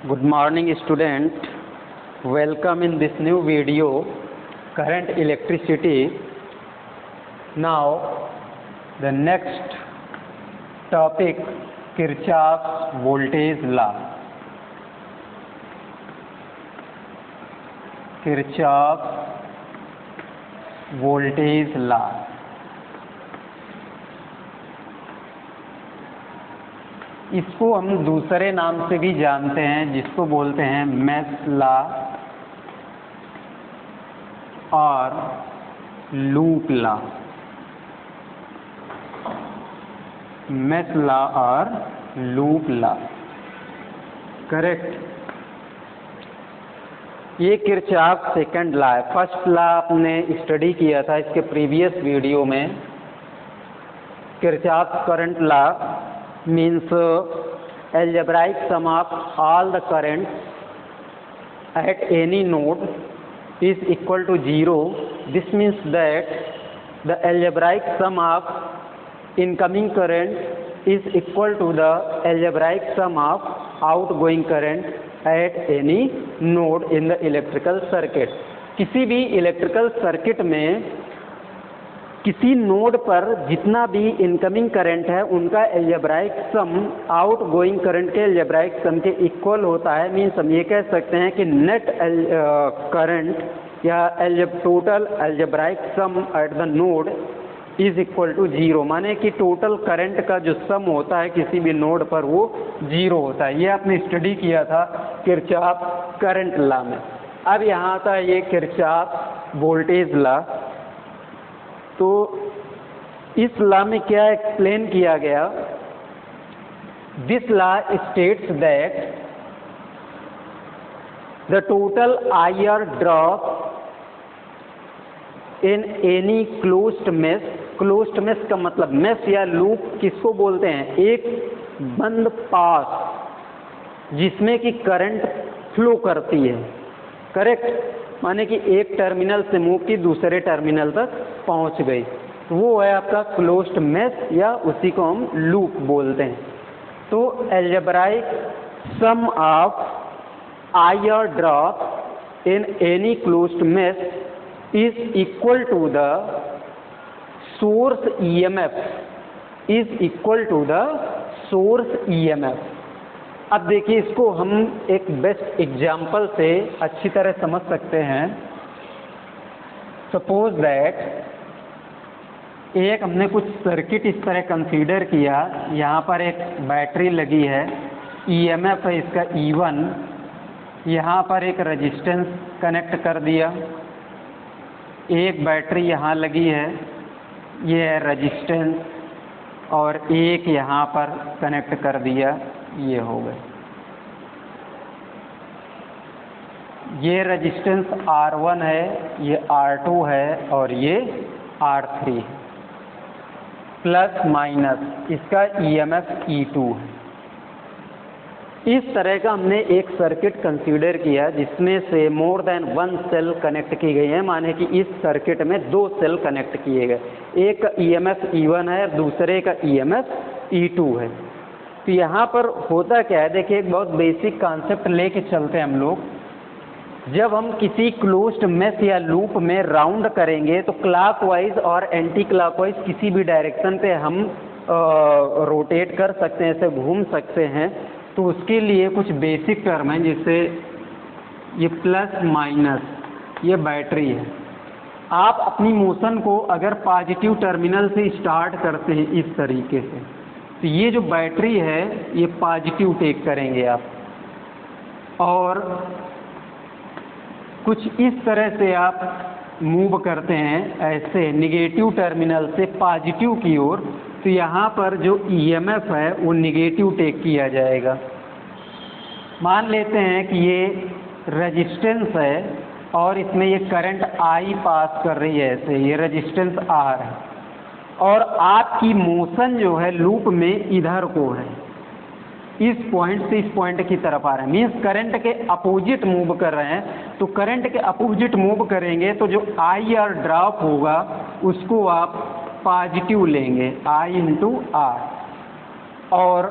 Good morning student, welcome in this new video current electricity. Now the next topic, Kirchhoff's voltage law. Kirchhoff's voltage law. इसको हम दूसरे नाम से भी जानते हैं, जिसको बोलते हैं मेश लॉ और लूप लॉ। मेश लॉ और लूप लॉ, करेक्ट। ये किरचॉफ सेकंड लॉ है। फर्स्ट लॉ आपने स्टडी किया था इसके प्रीवियस वीडियो में। Kirchhoff current law means algebraic sum of all the currents at any node is equal to 0. This means that the algebraic sum of incoming current is equal to the algebraic sum of outgoing current at any node in the electrical circuit. किसी भी electrical circuit में किसी node पर जितना भी incoming current है उनका algebraic सम outgoing current के एल्जेब्राइक सम के इक्वल होता है। मीन्स हम ये कह सकते हैं कि नेट करंट या total algebraic sum at the node is equal to 0। माने कि टोटल करंट का जो सम होता है किसी भी नोड पर वो 0 होता है। ये आपने स्टडी किया था किरचॉफ करंट लॉ में। अब यहाँ था ये किरचॉफ वोल्टेज लॉ। तो इस लॉ में क्या एक्सप्लेन किया गया? This law states that the total IR drop in any closed mesh. Closed mesh का मतलब मेश या लूप किसको बोलते हैं? एक बंद पाथ जिसमें कि करंट फ्लो करती है, करेक्ट। माने कि एक टर्मिनल से मूव की दूसरे टर्मिनल तक पहुंच गई, तो वो है आपका क्लोज्ड मेश या उसी को हम लूप बोलते हैं। तो algebraic sum of IR drop in any closed mesh is equal to the source EMF, is equal to the source EMF. अब देखिए, इसको हम एक बेस्ट एग्जाम्पल से अच्छी तरह समझ सकते हैं। सपोज दैट एक हमने कुछ सर्किट इस तरह कंसीडर किया। यहाँ पर एक बैटरी लगी है, ईएमएफ है इसका E1। यहाँ पर एक रेजिस्टेंस कनेक्ट कर दिया, एक बैटरी यहाँ लगी है, ये है रेजिस्टेंस, और एक यहाँ पर कनेक्ट कर दिया, ये हो गए। ये रेजिस्टेंस R1 है, ये R2 है और ये R3 है। प्लस माइनस इसका ईएमएफ E2 है। इस तरह का हमने एक सर्किट कंसीडर किया जिसमें से more than one cell connect की गई है। माने कि इस सर्किट में 2 सेल कनेक्ट किए गए, एक का ईएमएफ E1 है और दूसरे का ईएमएफ E2 है। तो यहाँ पर होता क्या है, देखिए एक बहुत बेसिक कॉन्सेप्ट लेके चलते हैं हम लोग। जब हम किसी क्लोज्ड मेश या लूप में राउंड करेंगे तो क्लॉकवाइज और एंटी क्लॉकवाइज किसी भी डायरेक्शन पे हम रोटेट कर सकते हैं, ऐसे घूम सकते हैं। तो उसके लिए कुछ बेसिक टर्म हैं, जैसे ये प्लस माइनस, ये बैटरी है। आप अपनी मोशन को अगर पॉजिटिव टर्मिनल से स्टार्ट करते हैं इस तरीके से, तो ये जो बैटरी है ये पॉजिटिव टेक करेंगे आप, और कुछ इस तरह से आप मूव करते हैं ऐसे निगेटिव टर्मिनल से पॉजिटिव की ओर, तो यहाँ पर जो ईएमएफ है वो निगेटिव टेक किया जाएगा। मान लेते हैं कि ये रेजिस्टेंस है और इसमें ये करंट I पास कर रही है, ऐसे ये रेजिस्टेंस R है, और आपकी मोशन जो है लूप में इधर को है, इस पॉइंट से इस पॉइंट की तरफ आ रहे हैं। मीन्स करंट के अपोजिट मूव कर रहे हैं। तो करंट के अपोजिट मूव करेंगे तो जो IR ड्रॉप होगा उसको आप पॉजिटिव लेंगे, I × R, और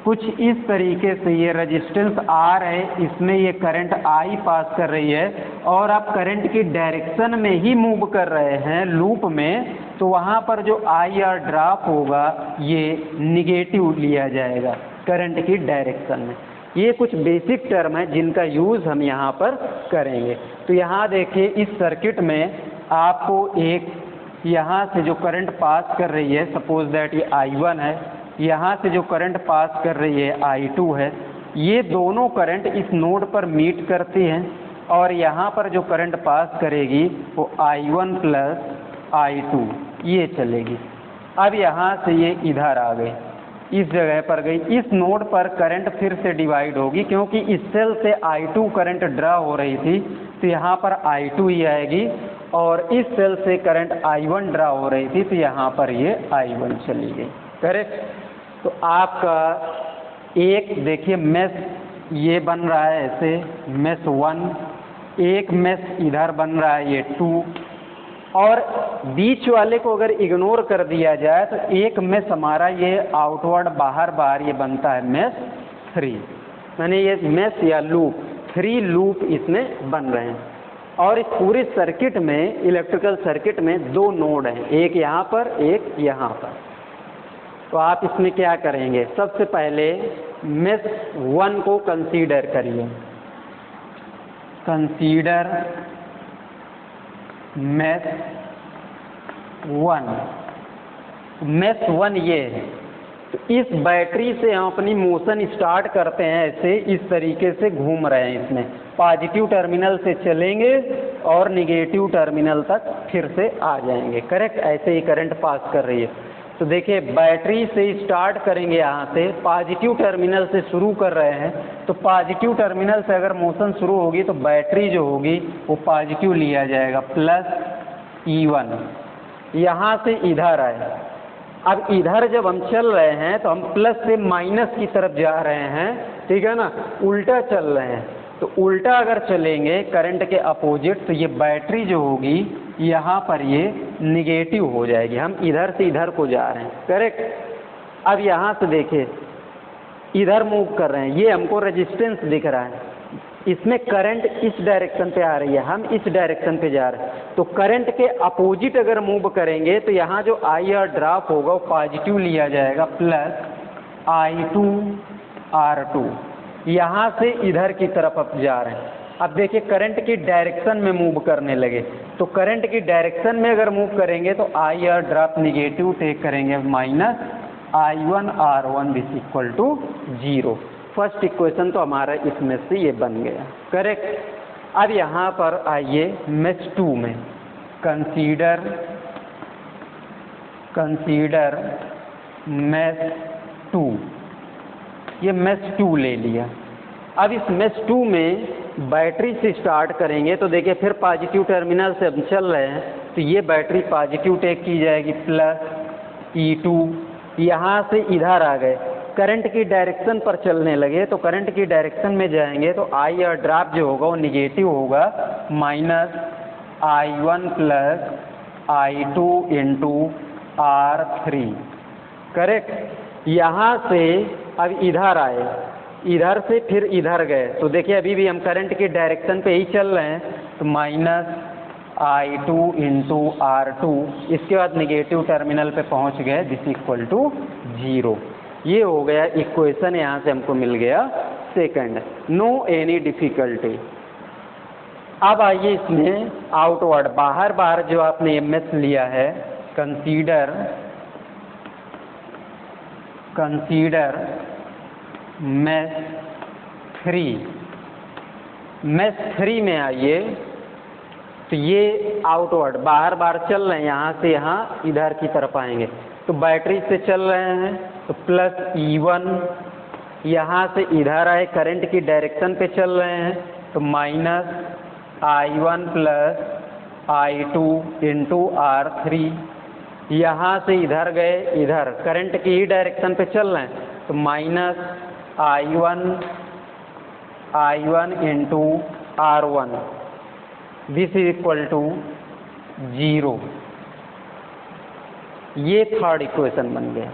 कुछ इस तरीके से ये रेजिस्टेंस आर है, इसमें ये करंट आई पास कर रही है और आप करंट की डायरेक्शन में ही मूव कर रहे हैं लूप में, तो वहाँ पर जो आई आर ड्रॉप होगा ये निगेटिव लिया जाएगा करंट की डायरेक्शन में। ये कुछ बेसिक टर्म है जिनका यूज़ हम यहाँ पर करेंगे। तो यहाँ देखिए इस सर्किट में आपको एक यहाँ से जो करंट पास कर रही है, सपोज दैट ये I1 है, यहाँ से जो करंट पास कर रही है I2 है, ये दोनों करंट इस नोड पर मीट करती हैं और यहाँ पर जो करंट पास करेगी वो I1 प्लस I2 ये चलेगी। अब यहाँ से ये इधर आ गई, इस जगह पर गई, इस नोड पर करंट फिर से डिवाइड होगी क्योंकि इस सेल से I2 करंट ड्रा हो रही थी तो यहाँ पर I2 ही आएगी और इस सेल से करंट I1 ड्रा हो रही थी तो यहाँ पर ये I1 चली गई। करेक्ट। तो आपका एक देखिए मेश ये बन रहा है ऐसे, मेश 1, एक मेश इधर बन रहा है ये 2, और बीच वाले को अगर इग्नोर कर दिया जाए तो एक मेश हमारा ये आउटवर्ड बाहर ये बनता है मेश 3, यानी ये मेश या लूप 3 लूप इसमें बन रहे हैं। और इस पूरे सर्किट में, इलेक्ट्रिकल सर्किट में 2 नोड हैं, एक यहाँ पर एक यहाँ पर। तो आप इसमें क्या करेंगे, सबसे पहले मेश 1 को कंसीडर करिए, कंसीडर मेश 1। मेश 1 ये है। तो इस बैटरी से हम अपनी मोशन स्टार्ट करते हैं, ऐसे इस तरीके से घूम रहे हैं, इसमें पॉजिटिव टर्मिनल से चलेंगे और निगेटिव टर्मिनल तक फिर से आ जाएंगे। करेक्ट, ऐसे ही करंट पास कर रही है। तो देखिए बैटरी से स्टार्ट करेंगे, यहाँ से पॉजिटिव टर्मिनल से शुरू कर रहे हैं, तो पॉजिटिव टर्मिनल से अगर मोशन शुरू होगी तो बैटरी जो होगी वो पॉजिटिव लिया जाएगा, प्लस E1। यहाँ से इधर आए, अब इधर जब हम चल रहे हैं तो हम प्लस से माइनस की तरफ जा रहे हैं, ठीक है ना, उल्टा चल रहे हैं। तो उल्टा अगर चलेंगे करंट के अपोजिट तो ये बैटरी जो होगी यहाँ पर ये निगेटिव हो जाएगी, हम इधर से इधर को जा रहे हैं। करेक्ट। अब यहाँ से देखिए इधर मूव कर रहे हैं, ये हमको रेजिस्टेंस दिख रहा है, इसमें करंट इस डायरेक्शन पे आ रही है, हम इस डायरेक्शन पे जा रहे हैं। तो करंट के अपोजिट अगर मूव करेंगे तो यहाँ जो आई आर ड्रॉप होगा वो पॉजिटिव लिया जाएगा, प्लस I2 R2। यहाँ से इधर की तरफ अब जा रहे हैं। अब देखिए करंट की डायरेक्शन में मूव करने लगे, तो करंट की डायरेक्शन में अगर मूव करेंगे तो I R drop negative take करेंगे, minus I1 R1 this equal to 0। First equation तो हमारा इसमें से ये बन गया। करेक्ट। अब यहाँ पर आइए मेश 2 में, कंसीडर मेश 2। ये मेश 2 ले लिया। अब इस मेश 2 में बैटरी से स्टार्ट करेंगे तो देखिए फिर पॉजिटिव टर्मिनल से हम चल रहे हैं तो ये बैटरी पॉजिटिव टेक की जाएगी, प्लस E2। यहाँ से इधर आ गए, करंट की डायरेक्शन पर चलने लगे, तो करंट की डायरेक्शन में जाएंगे तो आई आर ड्रॉप जो होगा वो निगेटिव होगा, minus I1 plus I2 into R3। Correct. यहाँ से अब इधर आए, इधर से फिर इधर गए, तो देखिए अभी भी हम करंट की डायरेक्शन पे ही चल रहे हैं, तो माइनस I2 इंटू R2, इसके बाद निगेटिव टर्मिनल पे पहुंच गए, दिस इक्वल टू 0। ये हो गया इक्वेशन, यहाँ से हमको मिल गया सेकंड, नो एनी डिफिकल्टी। अब आइए इसमें आउटवर्ड बाहर जो आपने MS लिया है, कंसीडर मेश 3। मेश 3 में आइए तो ये आउटवर्ड बाहर चल रहे हैं, यहाँ से यहाँ इधर की तरफ आएंगे, तो बैटरी से चल रहे हैं तो प्लस E1, यहाँ से इधर आए करंट की डायरेक्शन पे चल रहे हैं तो minus I1 plus I2 into R3। यहाँ से इधर गए, इधर करंट की ही डायरेक्शन पे चल रहे हैं तो minus I1 into R1 this is equal to 0। ये थर्ड इक्वेशन बन गया।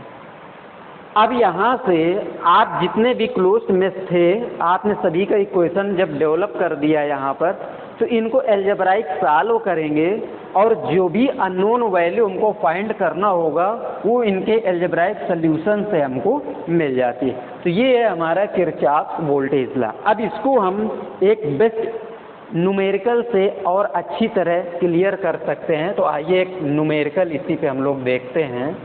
अब यहाँ से आप जितने भी क्लोज्ड मेश थे, आपने सभी का इक्वेशन जब डेवलप कर दिया यहाँ पर, तो इनको एल्जेब्राइक सॉल्व करेंगे और जो भी अननोन वैल्यू हमको फाइंड करना होगा वो इनके एल्जेब्राइक सॉल्यूशन से हमको मिल जाती है। तो ये है हमारा किरचॉफ वोल्टेज लॉ। अब इसको हम एक बेस्ट न्यूमेरिकल से और अच्छी तरह क्लियर कर सकते हैं। तो आइए एक न्यूमेरिकल इसी पे हम लोग देखते हैं।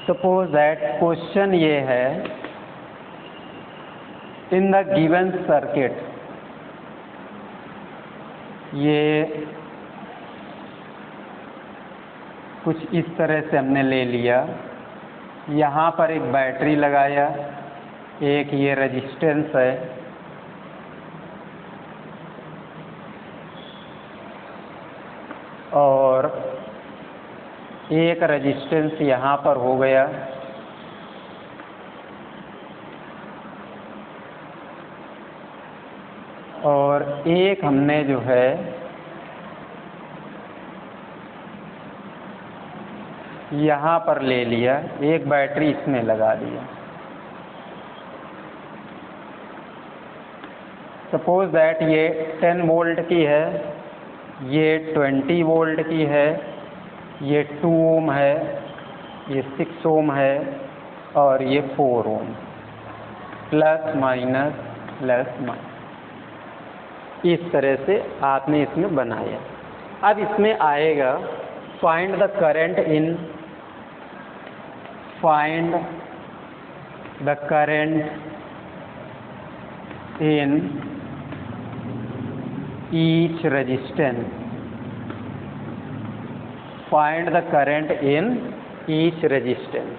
सपोज दैट क्वेश्चन ये है, इन द गिवन सर्किट, ये कुछ इस तरह से हमने ले लिया। यहाँ पर एक बैटरी लगाया, एक ये रेजिस्टेंस है, और एक रेजिस्टेंस यहाँ पर हो गया, और एक हमने जो है यहाँ पर ले लिया, एक बैटरी इसमें लगा दिया। सपोज दैट ये 10 वोल्ट की है, ये 20 वोल्ट की है, ये 2 ओम है, ये 6 ओम है, और ये 4 ओम, प्लस माइनस। इस तरह से आपने इसमें बनाया। अब इसमें आएगा find the current in each resistance, find the current in each resistance.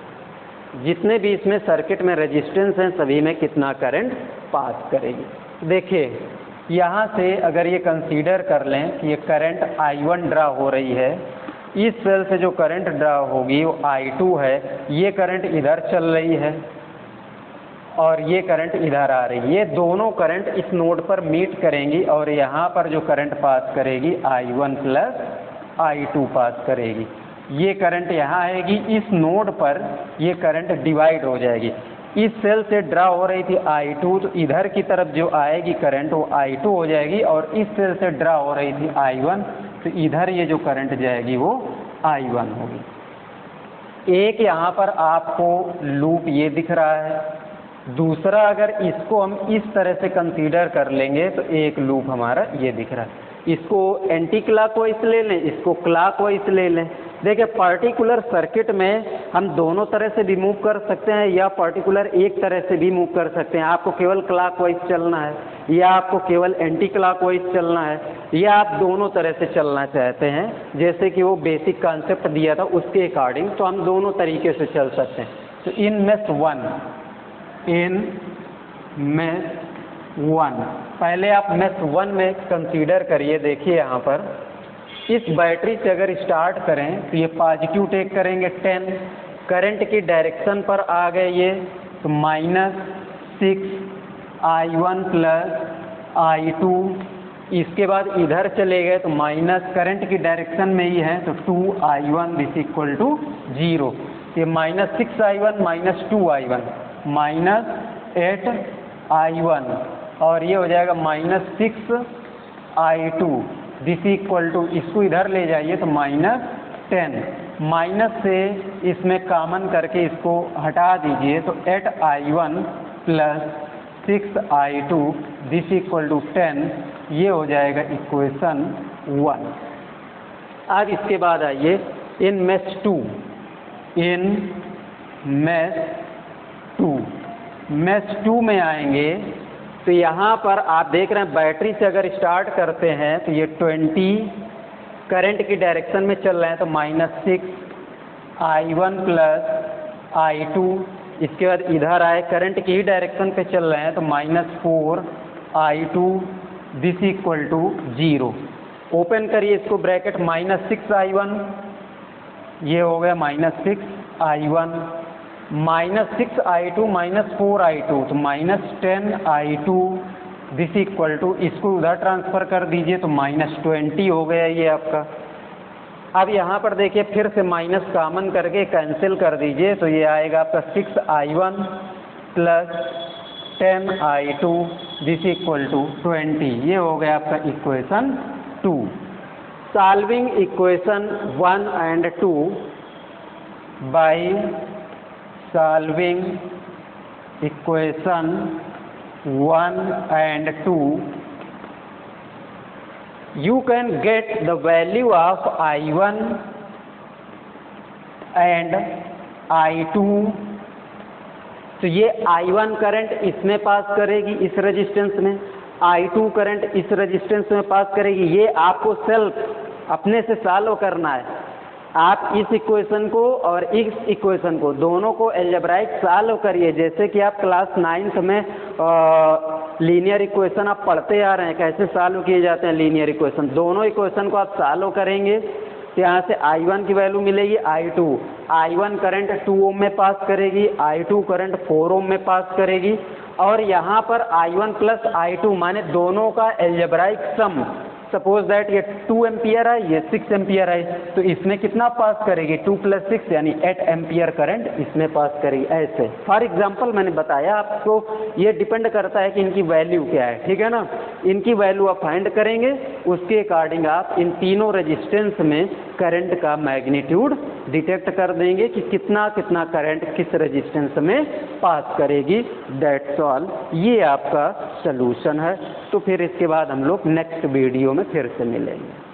जितने भी इसमें सर्किट में रेजिस्टेंस हैं सभी में कितना करंट पास करेगी। देखिए यहाँ से अगर ये कंसीडर कर लें कि ये करंट I1 ड्रा हो रही है, इस सेल से जो करंट ड्रा होगी वो I2 है, ये करंट इधर चल रही है और ये करंट इधर आ रही है। ये दोनों करंट इस नोड पर मीट करेंगी और यहाँ पर जो करंट पास करेगी I1 प्लस I2 पास करेगी। ये करंट यहाँ आएगी, इस नोड पर ये करंट डिवाइड हो जाएगी। इस सेल से ड्रा हो रही थी I2, तो इधर की तरफ जो आएगी करंट वो I2 हो जाएगी, और इस सेल से ड्रा हो रही थी I1, तो इधर ये जो करंट जाएगी वो I1 होगी। एक यहाँ पर आपको लूप ये दिख रहा है, दूसरा अगर इसको हम इस तरह से कंसीडर कर लेंगे तो एक लूप हमारा ये दिख रहा है। इसको एंटी क्लॉकवाइज ले लें, इसको क्लॉकवाइज ले लें। देखिए पर्टिकुलर सर्किट में हम दोनों तरह से भी मूव कर सकते हैं या पर्टिकुलर एक तरह से भी मूव कर सकते हैं। आपको केवल क्लॉकवाइज चलना है या आपको केवल एंटी क्लॉकवाइज चलना है या आप दोनों तरह से चलना चाहते हैं, जैसे कि वो बेसिक कॉन्सेप्ट दिया था उसके अकॉर्डिंग, तो हम दोनों तरीके से चल सकते हैं। तो इन मेश 1, पहले आप मेश 1 में कंसीडर करिए। देखिए यहाँ पर इस बैटरी से अगर स्टार्ट करें तो ये पॉजिटिव टेक करेंगे 10, करंट की डायरेक्शन पर आ गए ये, तो -6 I1 प्लस I2। इसके बाद इधर चले गए तो माइनस, करंट की डायरेक्शन में ही है तो 2 I1 दिस इक्वल टू 0। ये -6 I1 -2 I1 -8 I1, और ये हो जाएगा -6 I2 दिस इक्वल टू, इसको इधर ले जाइए तो -10, माइनस से इसमें कॉमन करके इसको हटा दीजिए तो 8 I1 plus 6 I2 this equal to 10। ये हो जाएगा इक्वेशन 1। अब इसके बाद आइए इन मेश 2, मेश 2 में आएंगे तो यहाँ पर आप देख रहे हैं बैटरी से अगर स्टार्ट करते हैं तो ये 20 करंट की डायरेक्शन में चल रहे हैं तो -6 I1 प्लस I2 इसके बाद इधर आए, करंट की ही डायरेक्शन पे चल रहे हैं, तो -4I2 this equal to 0। Open करिए इसको ब्रैकेट, -6I1, ये हो गया -6I1, -6I2 -4I2, तो -10I2 दिस इक्वल टू, इसको उधर ट्रांसफ़र कर दीजिए तो -20 हो गया ये आपका। अब यहाँ पर देखिए फिर से माइनस कॉमन करके कैंसिल कर दीजिए, तो ये आएगा आपका 6I1 plus 10I2 this equal to 20। ये हो गया आपका equation 2। Solving equation 1 and 2 by solving equation 1 and 2, you can get the value of I1 and I2। तो ये I1 करंट इसमें पास करेगी इस रेजिस्टेंस में, I2 करंट इस रेजिस्टेंस में पास करेगी। ये आपको सेल्फ अपने से सॉल्व करना है। आप इस इक्वेशन को और इस इक्वेशन को दोनों को अलजेब्राइक सॉल्व करिए, जैसे कि आप क्लास 9th में लीनियर इक्वेशन आप पढ़ते आ रहे हैं, कैसे सॉल्व किए जाते हैं लीनियर इक्वेशन। दोनों इक्वेशन को आप सॉल्व करेंगे तो यहाँ से I1 की वैल्यू मिलेगी I2। I1 करंट 2 ओम में पास करेगी, I2 करंट 4 ओम में पास करेगी, और यहाँ पर I1 प्लस I2 माने दोनों का अलजेब्राइक सम, सपोज दैट ये 2 एम्पियर है, ये 6 एम्पियर है, तो इसमें कितना पास करेगी, 2 + 6 यानी 8 एम्पियर करंट इसमें पास करेगी। ऐसे फॉर एग्जांपल मैंने बताया आपको, ये डिपेंड करता है कि इनकी वैल्यू क्या है, ठीक है ना। इनकी वैल्यू आप फाइंड करेंगे, उसके अकॉर्डिंग आप इन तीनों रेजिस्टेंस में करंट का मैग्नीट्यूड डिटेक्ट कर देंगे कि कितना कितना करंट किस रेजिस्टेंस में पास करेगी। दैट्स ऑल, ये आपका सलूशन है। तो फिर इसके बाद हम लोग नेक्स्ट वीडियो में फिर से मिलेंगे।